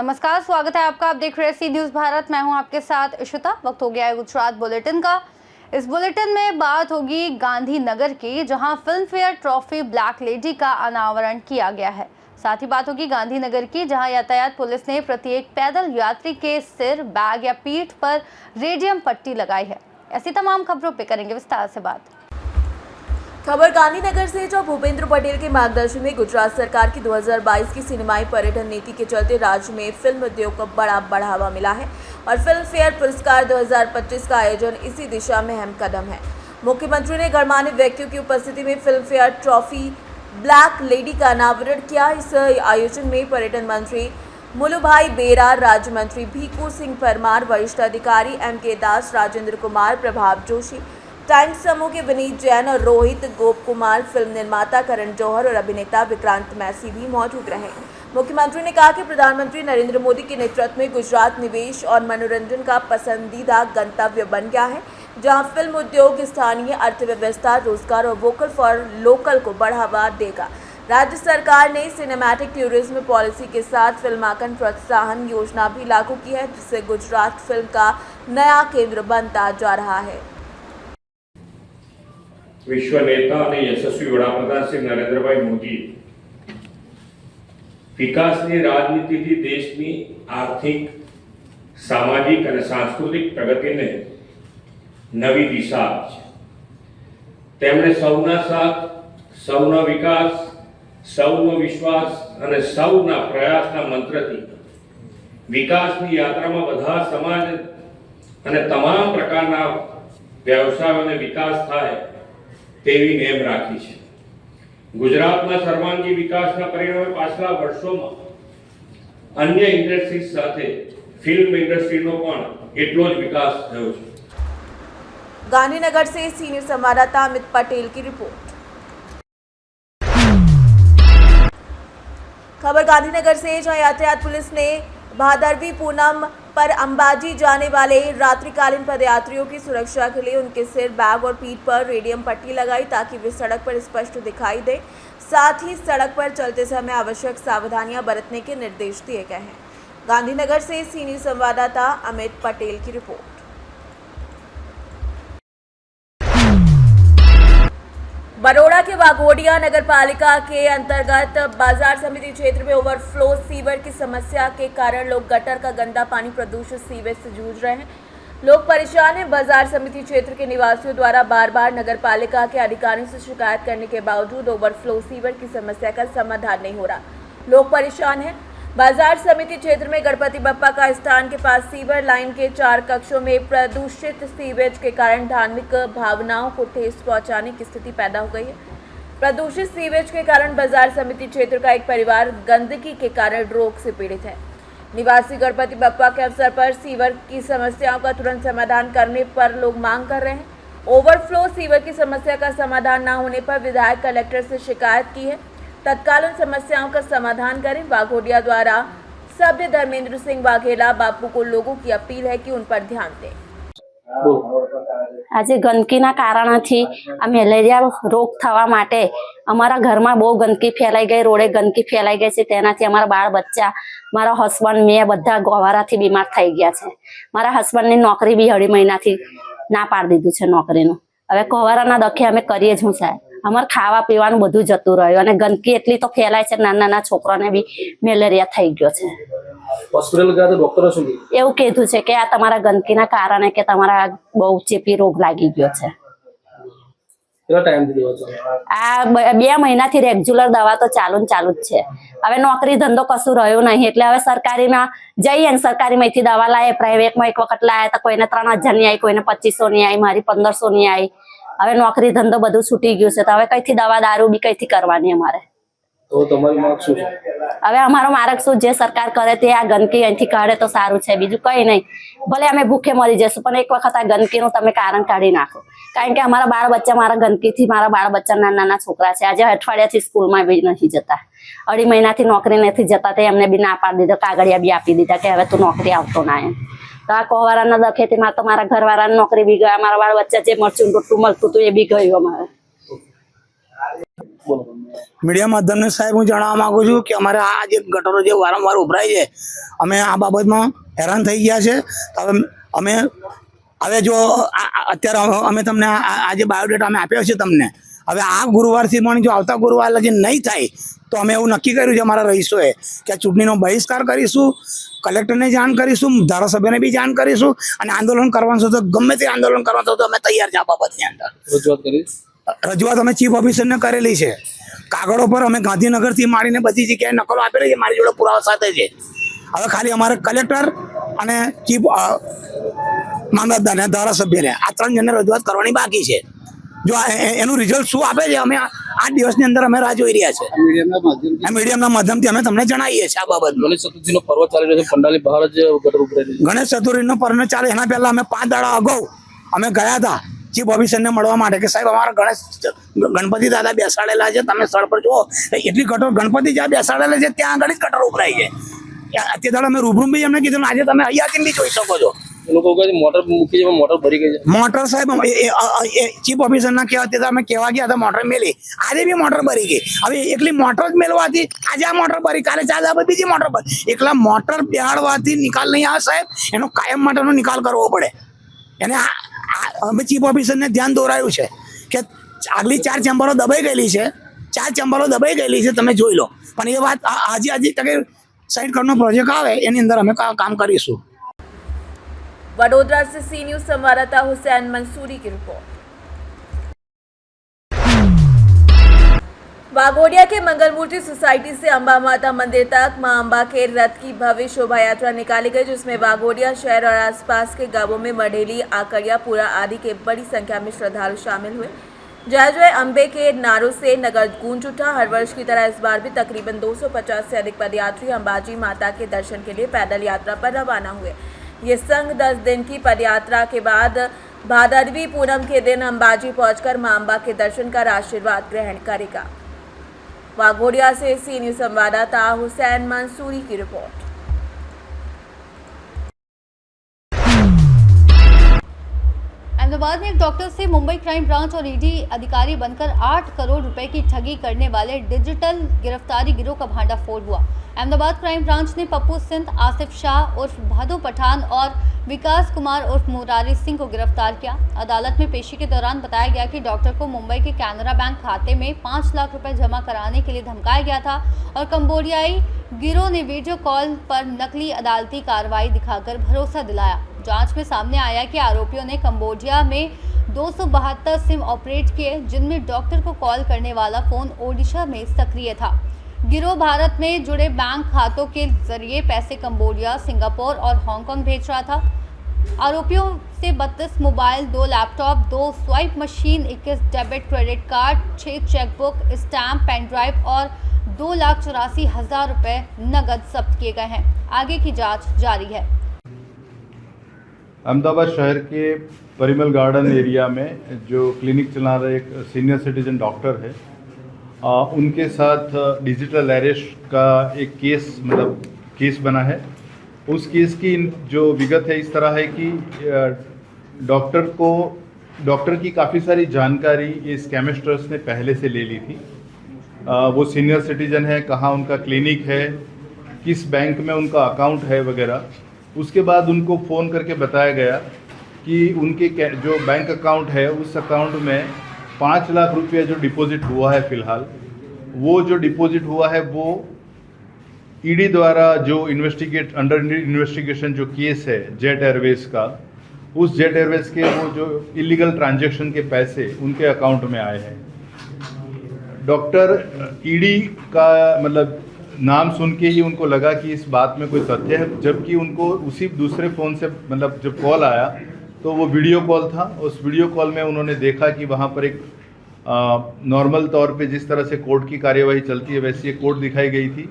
नमस्कार, स्वागत है आपका। आप देख रहे हैं सी न्यूज़ भारत। मैं हूं आपके साथ इशिता। वक्त हो गया है गुजरात बुलेटिन का। इस बुलेटिन में बात होगी गांधीनगर की, जहां film fair trophy black lady का अनावरण किया गया है। साथ ही बात होगी गांधीनगर की, जहां यातायात पुलिस ने प्रत्येक पैदल यात्री के सिर, बैग या पीठ पर रेडियम पट्टी लगाई है। ऐसी तमाम खबरों पे करेंगे विस्तार से बात। खबर गांधीनगर से, जो भूपेंद्र पटेल के मार्गदर्शन में गुजरात सरकार की 2022 की सिनेमाई पर्यटन नीति के चलते राज्य में फिल्म उद्योग को बड़ा बढ़ावा मिला है और फिल्म फेयर पुरस्कार 2025 का आयोजन इसी दिशा में अहम कदम है। मुख्यमंत्री ने गणमान्य व्यक्तियों की उपस्थिति में film fair trophy black lady का अनावरण किया। इस आयोजन में पर्यटन मंत्री मुलुभाई बेरा, राज्य मंत्री भीकू सिंह परमार, वरिष्ठ अधिकारी MK दास, राजेंद्र कुमार, प्रभाव जोशी, टाइम्स समूह के विनीत जैन और रोहित गोप कुमार, फिल्म निर्माता करण जौहर और अभिनेता विक्रांत मैसी भी मौजूद रहे। मुख्यमंत्री ने कहा कि प्रधानमंत्री नरेंद्र मोदी के नेतृत्व में गुजरात निवेश और मनोरंजन का पसंदीदा गंतव्य बन गया है, जहां फिल्म उद्योग स्थानीय अर्थव्यवस्था, रोजगार और वोकल फॉर लोकल को बढ़ावा देगा। राज्य सरकार ने सिनेमैटिक टूरिज्म पॉलिसी के साथ फिल्मांकन प्रोत्साहन योजना भी लागू की है, जिससे गुजरात फिल्म का नया केंद्र बनता जा रहा है। विश्व नेता और यशस्वी वडाप्रधान श्री नरेंद्रभाई मोदी विकासनी राजनीतिથી દેશની આર્થિક, સામાજિક અને સાંસ્કૃતિક પ્રગતિને નવી દિશા આપી છે। તેમણે સૌના સાથ, સૌનો વિકાસ, સૌનો વિશ્વાસ અને સૌના પ્રયાસના મંત્રથી વિકાસની યાત્રામાં બધા સમાજ અને તમામ પ્રકારના વ્યવસાયોને વિકાસ થાય તેવી નેમ રાખી છે। ગુજરાતના સર્વાંગી વિકાસના પરિણામે પાછલા વર્ષોમાં अन्य इंडस्ट्रीज સાથે फिल्म इंडस्ट्रीનો પણ એટલો જ વિકાસ થયો છે। गांधीनगर से सीनियर संवाददाता अमित पटेल की रिपोर्ट। खबर गांधीनगर से, जहां यातायात पुलिस ने भादरवी पूनम पर अंबाजी जाने वाले रात्रिकालीन पदयात्रियों की सुरक्षा के लिए उनके सिर, बैग और पीठ पर रेडियम पट्टी लगाई, ताकि वे सड़क पर स्पष्ट दिखाई दे। साथ ही सड़क पर चलते समय आवश्यक सावधानियां बरतने के निर्देश दिए गए हैं। गांधीनगर से सीनियर संवाददाता अमित पटेल की रिपोर्ट। बड़ौदा के वाघोडिया नगर पालिका के अंतर्गत बाजार समिति क्षेत्र में ओवरफ्लो सीवर की समस्या के कारण लोग गटर का गंदा पानी प्रदूषित सीवेज से जूझ रहे हैं। लोग परेशान हैं। बाजार समिति क्षेत्र के निवासियों द्वारा बार बार नगर पालिका के अधिकारियों से शिकायत करने के बावजूद ओवरफ्लो सीवर की समस्या का समाधान नहीं हो रहा। लोग परेशान हैं। बाजार समिति क्षेत्र में गणपति बप्पा का स्थान के पास सीवर लाइन के 4 कक्षों में प्रदूषित सीवेज के कारण धार्मिक भावनाओं को ठेस पहुंचाने की स्थिति पैदा हो गई है। प्रदूषित सीवेज के कारण बाजार समिति क्षेत्र का एक परिवार गंदगी के कारण रोग से पीड़ित है। निवासी गणपति बप्पा के अवसर पर सीवर की समस्याओं का तुरंत समाधान करने पर लोग मांग कर रहे हैं। ओवरफ्लो सीवर की समस्या का समाधान न होने पर विधायक कलेक्टर से शिकायत की है। तत्काल उन समस्याओं का समाधान करें। वाघोडिया द्वारा सभ्य धर्मेंद्र सिंह वाघेला बापू को लोगों की अपील है कि उन पर ध्यान दें। आज गंदकीना कारणथी आ मेलेरिया रोग थवा माटे अमारा घरमां बहु गंदकी फैलाई गई, रोडे गंदकी फैलाई गई छे। तेनाथी अमारा बाळ बच्चा, मारा हस्बंड, मैं बधा गोवाराथी बीमार थई गया छे। मारा हस्बंडनी नौकरी बी 2.5 महीनाथी ना पाडी दीधुं छे नौकरीनुं। हवे कोवाराना दखे अमे करीए ज हुं साहेब। अमर खावा पीवानुं बधुं जतुं रह्युं अने गंदकी एटली तो फैलाय छे, नाना छोकराने बी मेलेरिया थई गयो छे। होस्पिटल गया तो डॉक्टर शुं कीधुं? एवुं कीधुं छे के आ तमारा गंदकीना कारणे के तमारा बहु चेपी रोग लागी गयो छे। કેટલા ટાઈમથી લ્યો છો? आ 2 મહિનાથી રેગ્યુલર દવા તો ચાલુ જ છે। હવે નોકરી ધંધો કશું રહ્યો નહીં, એટલે હવે સરકારીમાં જઈએ ને સરકારીમાંથી દવા લાવે, પ્રાઇવેટમાં એક વખત લાવે તો કોઈને 3000 ની આવી, કોઈને 2500 ની આવી, મારી 1500 ની આવી। હવે નોકરી ધંધો બધું છૂટી ગયું છે, તો હવે કઈથી દવા દારૂ બી કઈથી કરવાની અમારે? તો તમારી માંગ શું છે? હવે અમારો માર્ગ શું, જે સરકાર કરે તે આ ગંદકી અહીંથી કાઢે તો સારું છે, બીજું કઈ નહીં। ભલે અમે ભૂખે મરી જશું, પણ એક વખત આ ગંદકીનું તમે કારણ કાઢી નાખો। કારણ કે અમારા બાળ બચ્ચા, મારા ગંદકીથી મારા બાળ બચ્ચા નાના છોકરા છે, આજે અઠવાડિયાથી સ્કૂલમાં બી નથી જતા, 2.5 મહિનાથી નોકરી નથી જતા, તે એમને બી ના પાડી દીધો, કાગળિયા બી આપી દીધા કે હવે તું નોકરી આવતો ના એમ। તો આ કોવારાના દખેથી મારે તો મારા ઘરવાળાની નોકરી બી ગયા, મારા બાળ બચ્ચા જે મરચું રોટલું મળતું હતું એ બી ગયું અમારે। બોલો. મીડિયા માધ્યમને સાહેબ હું જણાવવા માંગુ છું કે અમારે આ જે ગટરો જે વારંવાર ઉભરાય છે અમે આ બાબતમાં હેરાન થઈ ગયા છે. તો અમે હવે જો અત્યારે અમે તમને આ જે બાયોડેટા અમે આપ્યો છે તમને, હવે આ ગુરુવારથી પણ જો આવતા ગુરુવાર લગી નહીં થાય તો અમે એવું નક્કી કર્યું છે અમારા રહીશોએ કે ચૂંટણીનો બહિષ્કાર કરીશું, કલેક્ટરને જાણ કરીશું, ધારાસભ્યને બી જાણ કરીશું અને આંદોલન કરવાનું છે તો ગમે તે આંદોલન કરવાનું છે તો અમે તૈયાર છે. આ બાબતની અંદર રજૂઆત કરી. રજૂઆત અમે ચીફ ઓફિસરને કરેલી છે. કાગળો પર અમે ગાંધીનગરથી માંડીને બધી જગ્યાએ નકલો આપેલી છે, મારી જોડે પુરાવા સાથે છે. હવે ખાલી અમારે કલેક્ટર અને ચીફ મામલતદાર અને ધારાસભ્યને આ 3 જણને રજૂઆત કરવાની બાકી છે. જો એનું રિઝલ્ટ શું આપે છે અમે 8 દિવસની અંદર અમે રાહ જોઈ રહ્યા છે. મીડિયમના માધ્યમથી અમે તમને જણાવીએ છીએ આ બાબત. ગણેશ ચતુર્થીનો પર્વ ચાલી રહ્યો છે, પંડાલની બહાર જ ગટર ઉભરાઈ છે. ગણેશ ચતુર્થીનો પર્વ ચાલે એના પહેલા અમે 5 દાડા અગાઉ અમે ગયા હતા ચીફ ઓફિસરને મળવા માટે કે સાહેબ અમારા ગણપતિ દાદા બેસાડેલા છે, તમે સ્થળ પર જુઓ. એટલી ગટર ગણપતિ જ્યાં બેસાડેલા છે ત્યાં આગળ જ ગટર ઉભરાઈ છે. અત્યારે અમે રૂબરૂ બી એમને કીધું આજે તમે અહીંયાથી બી જોઈ શકો છો. એ લોકો કહે છે મોટર મૂકી છે, મોટર ભરી ગઈ છે. મોટર સાહેબ ચીફ ઓફિસરના કહેવાથી અમે કહેવા ગયા હતા મોટર મેલી, આજે બી મોટર ભરી ગઈ. હવે એકલી મોટર જ મેળવાથી આજે આ મોટર ભરી, કાલે ચાલે આપણે બીજી મોટર ભરી. એકલા મોટર બેહાડવાથી નિકાલ નહીં આવે સાહેબ, એનો કાયમ માટેનો નિકાલ કરવો પડે. એને અમે ચીફ ઓફિસરને ધ્યાન દોરાયું છે કે આગલી 4 ચેમ્બરો દબાઈ ગયેલી છે, 4 ચેમ્બરો દબાઈ ગયેલી છે, તમે જોઈ લો. પણ એ વાત આજે તકે 60 કરોડનો પ્રોજેક્ટ આવે એની અંદર અમે કામ કરીશું. वडोदरा से सी न्यूज संवाददाता हुसैन मंसूरी की रिपोर्ट। वाघोडिया के मंगल मूर्ति सोसाइटी से अंबा माता मंदिर तक मां अंबा के रथ की भव्य शोभा यात्रा निकाली गई, जिसमें वाघोडिया शहर और आसपास के गांवों में मढ़ेली, आकड़िया, पुरा आदि के बड़ी संख्या में श्रद्धालु शामिल हुए। जय जय अम्बे के नारों से नगर गूंज उठा। हर वर्ष की तरह इस बार भी तकरीबन 250 से अधिक पदयात्री अंबाजी माता के दर्शन के लिए पैदल यात्रा पर रवाना हुए। ये संघ 10 दिन की पदयात्रा के बाद भादरवी पूनम के दिन अंबाजी पहुंचकर मां अंबा के दर्शन कर आशीर्वाद ग्रहण करेगा। वाघोडिया से सी न्यूज संवाददाता हुसैन मंसूरी की रिपोर्ट। अहमदाबाद में एक डॉक्टर से मुंबई क्राइम ब्रांच और ईडी अधिकारी बनकर 8 करोड़ रुपए की ठगी करने वाले डिजिटल गिरफ्तारी गिरोह का भांडाफोड़ हुआ। अहमदाबाद क्राइम ब्रांच ने पप्पू सिंह, आसिफ शाह उर्फ भादु पठान और विकास कुमार उर्फ मुरारी सिंह को गिरफ्तार किया। अदालत में पेशी के दौरान बताया गया कि डॉक्टर को मुंबई के कैनरा बैंक खाते में 5 लाख रुपए जमा कराने के लिए धमकाया गया था और कंबोडियाई गिरोह ने वीडियो कॉल पर नकली अदालती कार्रवाई दिखाकर भरोसा दिलाया। जांच में सामने आया कि आरोपियों ने कंबोडिया में 272 सिम ऑपरेट किए, जिनमें डॉक्टर को कॉल करने वाला फोन ओडिशा में सक्रिय था। गिरोह भारत में जुड़े बैंक खातों के जरिए पैसे कंबोडिया, सिंगापुर और हांगकांग भेज रहा था। आरोपियों से 32 mobile, 2 laptop, 2 swipe machine, 21 debit credit card, 6 chequebook, stamp, pen drive और 2,84,000 रुपए नगद जब्त किए गए हैं। आगे की जांच जारी है। अहमदाबाद शहर के परिमल गार्डन एरिया में जो क्लिनिक चला रहे एक सीनियर सिटीजन डॉक्टर है, उनके साथ डिजिटल अरेस्ट का एक केस बना है। उस केस की जो विगत है इस तरह है कि डॉक्टर की काफ़ी सारी जानकारी ये स्कैमस्टर्स ने पहले से ले ली थी। वो सीनियर सिटीजन है, कहाँ उनका क्लिनिक है, किस बैंक में उनका अकाउंट है वगैरह। उसके बाद उनको फ़ोन करके बताया गया कि उनके जो बैंक अकाउंट है उस अकाउंट में 5 लाख रुपया जो डिपॉजिट हुआ है फ़िलहाल, वो जो डिपॉजिट हुआ है वो ईडी द्वारा जो अंडर इन्वेस्टिगेशन जो केस है जेट एयरवेज का, उस जेट एयरवेज के वो जो इलीगल ट्रांजैक्शन के पैसे उनके अकाउंट में आए हैं। डॉक्टर ईडी का नाम सुन के ही उनको लगा कि इस बात में कोई तथ्य है, जबकि उनको उसी दूसरे फ़ोन से जब कॉल आया तो वो वीडियो कॉल था। उस वीडियो कॉल में उन्होंने देखा कि वहाँ पर एक नॉर्मल तौर पे जिस तरह से कोर्ट की कार्यवाही चलती है वैसी एक कोर्ट दिखाई गई थी।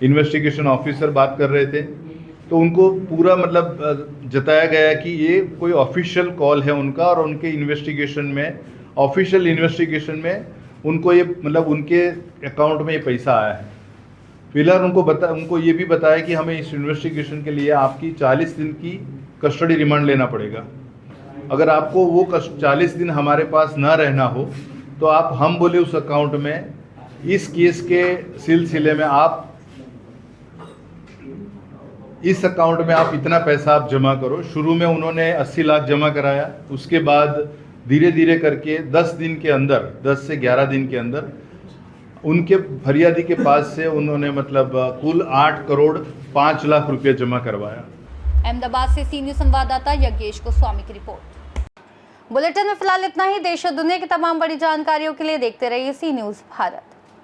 इन्वेस्टिगेशन ऑफिसर बात कर रहे थे, तो उनको पूरा जताया गया कि ये कोई ऑफिशियल कॉल है उनका, और उनके इन्वेस्टिगेशन में ऑफिशियल इन्वेस्टिगेशन में उनको ये उनके अकाउंट में ये पैसा आया है। फिलहाल उनको ये भी बताया कि हमें इस इन्वेस्टिगेशन के लिए आपकी 40 दिन की कस्टडी रिमांड लेना पड़ेगा। अगर आपको वो 40 दिन हमारे पास ना रहना हो तो आप हम बोले उस अकाउंट में इस केस के सिलसिले में आप इस अकाउंट में आप इतना पैसा आप जमा करो। शुरू में उन्होंने 80 लाख जमा कराया, उसके बाद धीरे धीरे करके 10 दिन के अंदर, 10 से 11 दिन के अंदर उनके फरियादी के पास से उन्होंने मतलब कुल 8 करोड़ 5 लाख रुपए जमा करवाया। अहमदाबाद से सी न्यूज संवाददाता यज्ञेश गोस्वामी की रिपोर्ट। बुलेटिन में फिलहाल इतना ही। देश और दुनिया की तमाम बड़ी जानकारियों के लिए देखते रहिए सी न्यूज भारत।